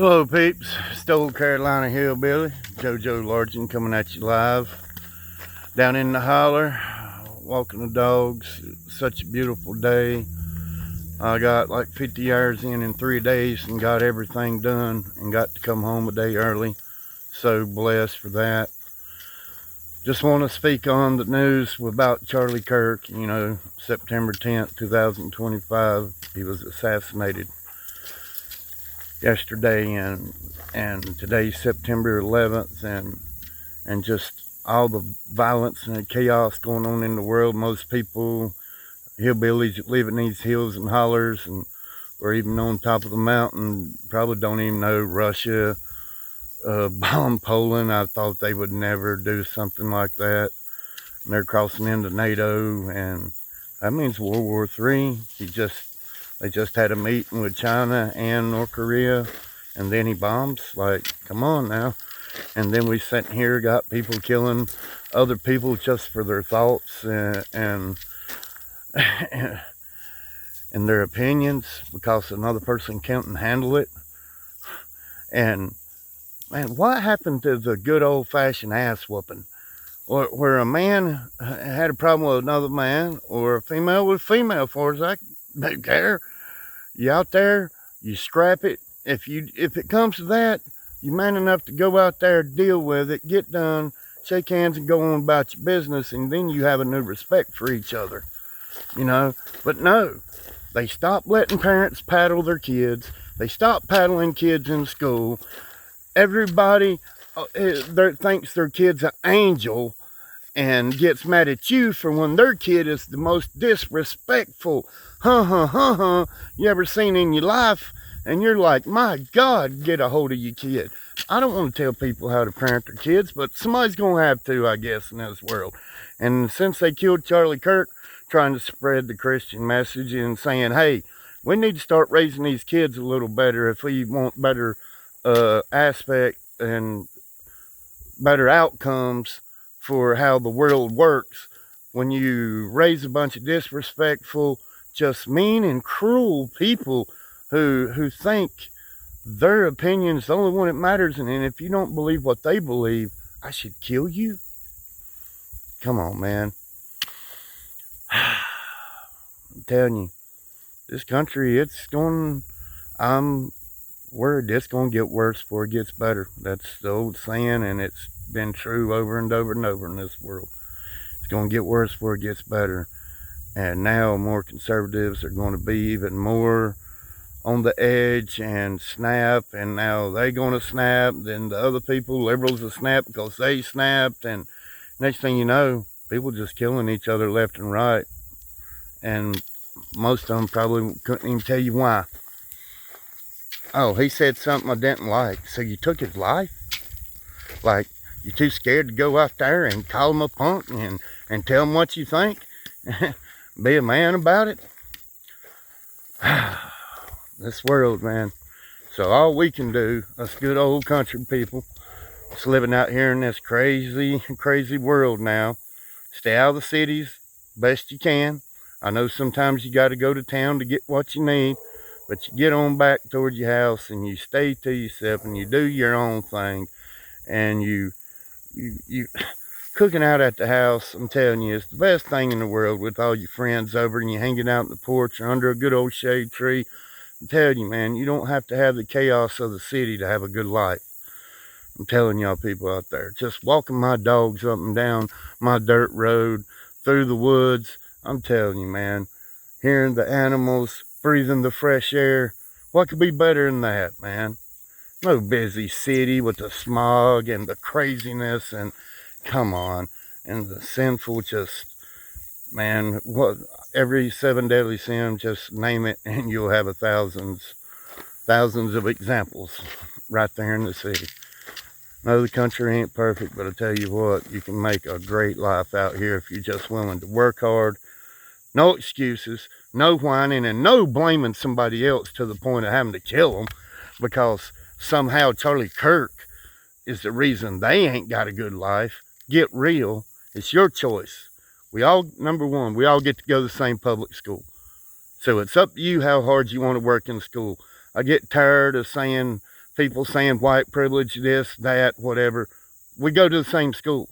Hello peeps, Stowe Carolina Hillbilly, JoJo Largen coming at you live. Down in the holler, walking the dogs. Such a beautiful day. I got like 50 hours in 3 days and got everything done and got to come home a day early. So blessed for that. Just want to speak on the news about Charlie Kirk. You know, September 10th, 2025, he was assassinated yesterday, and today's September 11th, and just all the violence and the chaos going on in the world. Most people, hillbillies that live in these hills and hollers and or even on top of the mountain, probably don't even know Russia bombed Poland. I thought they would never do something like that. And they're crossing into NATO, and that means World War III. They just had a meeting with China and North Korea, and then he bombs. Like, come on now. And then we sat here, got people killing other people just for their thoughts and their opinions because another person can't handle it. And man, what happened to the good old-fashioned ass whooping? Where a man had a problem with another man, or a female with female, for as I don't care. You out there, you scrap it. If it comes to that, you're man enough to go out there, deal with it, get done, shake hands, and go on about your business, and then you have a new respect for each other, you know. But no, they stopped letting parents paddle their kids. They stopped paddling kids in school. Everybody thinks their kid's an angel and gets mad at you for when their kid is the most disrespectful you ever seen in your life. And you're like, my God, get a hold of your kid. I don't want to tell people how to parent their kids, but somebody's going to have to, I guess, in this world. And since they killed Charlie Kirk, trying to spread the Christian message and saying, hey, we need to start raising these kids a little better if we want better aspect and better outcomes for how the world works. When you raise a bunch of disrespectful, just mean and cruel people who think their opinion is the only one that matters, and if you don't believe what they believe, I should kill you. Come on, man. I'm telling you, this country, I'm worried it's going to get worse before it gets better. That's the old saying, and it's been true over and over and over in this world. It's going to get worse before it gets better. And now more conservatives are going to be even more on the edge and snap, and now they're going to snap. Then the other people, liberals, will snap because they snapped, and next thing you know, people just killing each other left and right. And most of them probably couldn't even tell you why. Oh, he said something I didn't like, so you took his life? Like, you're too scared to go out there and call him a punk and tell him what you think? Be a man about it? This world, man. So all we can do, us good old country people, is living out here in this crazy, crazy world now. Stay out of the cities best you can. I know sometimes you got to go to town to get what you need, but you get on back toward your house and you stay to yourself and you do your own thing. And you cooking out at the house, I'm telling you, it's the best thing in the world with all your friends over and you hanging out in the porch or under a good old shade tree. I'm telling you, man, you don't have to have the chaos of the city to have a good life. I'm telling y'all people out there, just walking my dogs up and down my dirt road, through the woods, I'm telling you, man, hearing the animals, breathing the fresh air, what could be better than that, man? No busy city with the smog and the craziness, and come on, and the sinful, just, man, what, every 7 deadly sin, just name it and you'll have thousands of examples right there in the city. No, the country ain't perfect, but I tell you what, you can make a great life out here if you're just willing to work hard. No excuses, no whining, and no blaming somebody else to the point of having to kill them because somehow Charlie Kirk is the reason they ain't got a good life. Get real. It's your choice. We all, number one, we all get to go to the same public school. So it's up to you how hard you want to work in school. I get tired of saying people saying white privilege, this, that, whatever. We go to the same schools.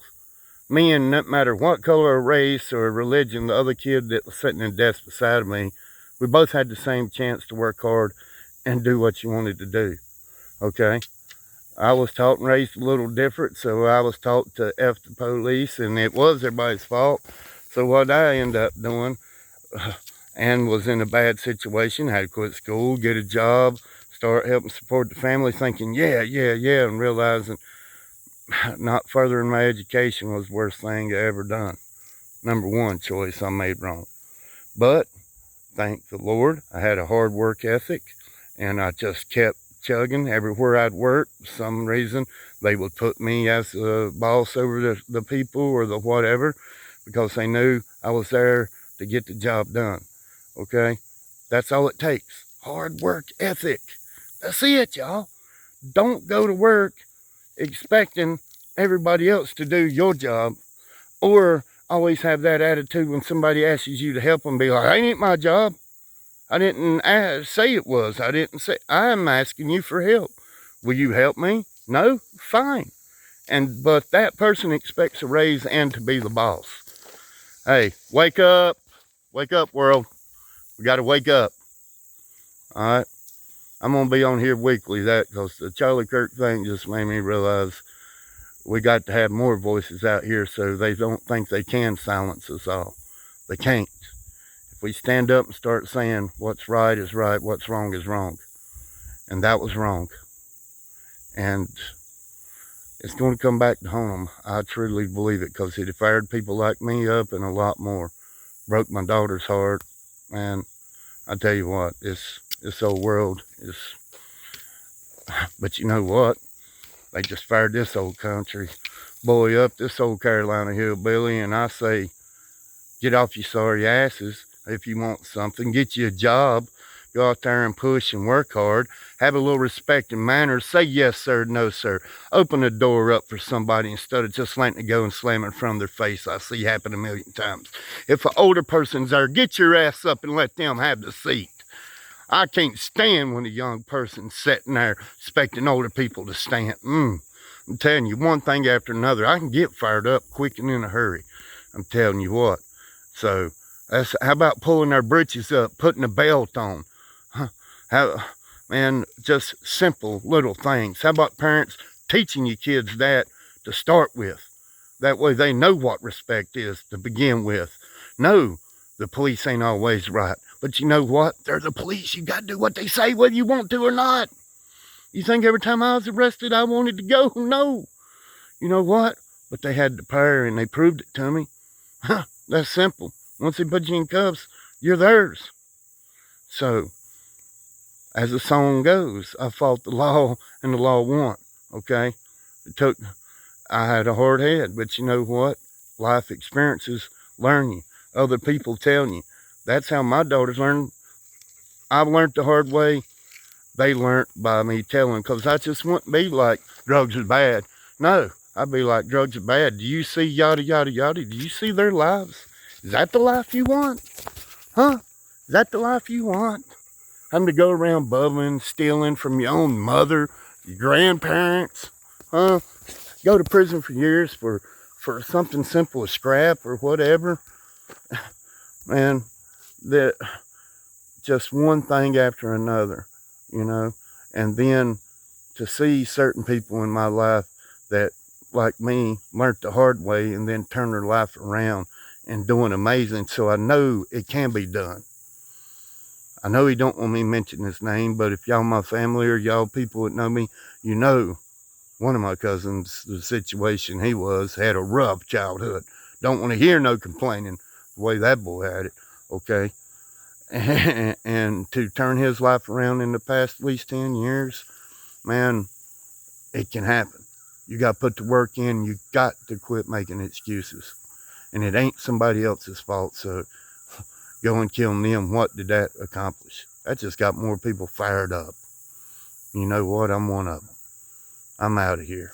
Me and no matter what color or race or religion, the other kid that was sitting in desk beside me, we both had the same chance to work hard and do what you wanted to do, okay? I was taught and raised a little different, so I was taught to F the police, and it was everybody's fault. So what I ended up doing, and was in a bad situation, had to quit school, get a job, start helping support the family, thinking, yeah, and realizing not furthering my education was the worst thing I ever done. Number one choice I made wrong. But thank the Lord, I had a hard work ethic, and I just kept chugging. Everywhere I'd work, for some reason, they would put me as the boss over the people or the whatever, because they knew I was there to get the job done, okay? That's all it takes. Hard work ethic. That's it, y'all. Don't go to work expecting everybody else to do your job, or always have that attitude when somebody asks you to help them, be like, "It ain't my job. I didn't say it was. I didn't say, I'm asking you for help. Will you help me? No? Fine." But that person expects a raise and to be the boss. Hey, wake up world. We got to wake up. All right. I'm going to be on here weekly, because the Charlie Kirk thing just made me realize we got to have more voices out here so they don't think they can silence us all. They can't. If we stand up and start saying what's right is right, what's wrong is wrong. And that was wrong. And it's going to come back to haunt them. I truly believe it, because it fired people like me up and a lot more. Broke my daughter's heart. Man, I tell you what, this old world is... But you know what? They just fired this old country boy up, this old Carolina hillbilly, and I say, get off your sorry asses if you want something. Get you a job. Go out there and push and work hard. Have a little respect and manners. Say yes, sir, no, sir. Open the door up for somebody instead of just letting it go and slam it from their face. I see happen a million times. If an older person's there, get your ass up and let them have the seat. I can't stand when a young person's sitting there expecting older people to stand. I'm telling you, one thing after another. I can get fired up quick and in a hurry. I'm telling you what. So, how about pulling their britches up, putting a belt on? Man, just simple little things. How about parents teaching your kids that to start with? That way they know what respect is to begin with. No, the police ain't always right. But you know what? They're the police. You got to do what they say whether you want to or not. You think every time I was arrested I wanted to go? No. You know what? But they had the power and they proved it to me. That's simple. Once they put you in cuffs, you're theirs. So, as the song goes, I fought the law and the law won, okay? I had a hard head, but you know what? Life experiences learn you. Other people telling you. That's how my daughters learn. I learned the hard way. They learned by me telling, because I just wouldn't be like, drugs are bad. No, I'd be like, drugs are bad. Do you see yada, yada, yada? Do you see their lives? Is that the life you want? Huh? Is that the life you want? Having to go around bubbling, stealing from your own mother, your grandparents, huh? Go to prison for years for something simple as scrap or whatever. Man, that just one thing after another, you know. And then to see certain people in my life that, like me, learned the hard way and then turned their life around and doing amazing. So I know it can be done. I know he don't want me to mention his name, but if y'all my family or y'all people that know me, you know one of my cousins, the situation he had a rough childhood. Don't want to hear no complaining the way that boy had it, okay? And to turn his life around in the past at least 10 years, man, it can happen. You got to put the work in. You got to quit making excuses. And it ain't somebody else's fault, so go and kill them. What did that accomplish? That just got more people fired up. You know what? I'm one of them. I'm out of here.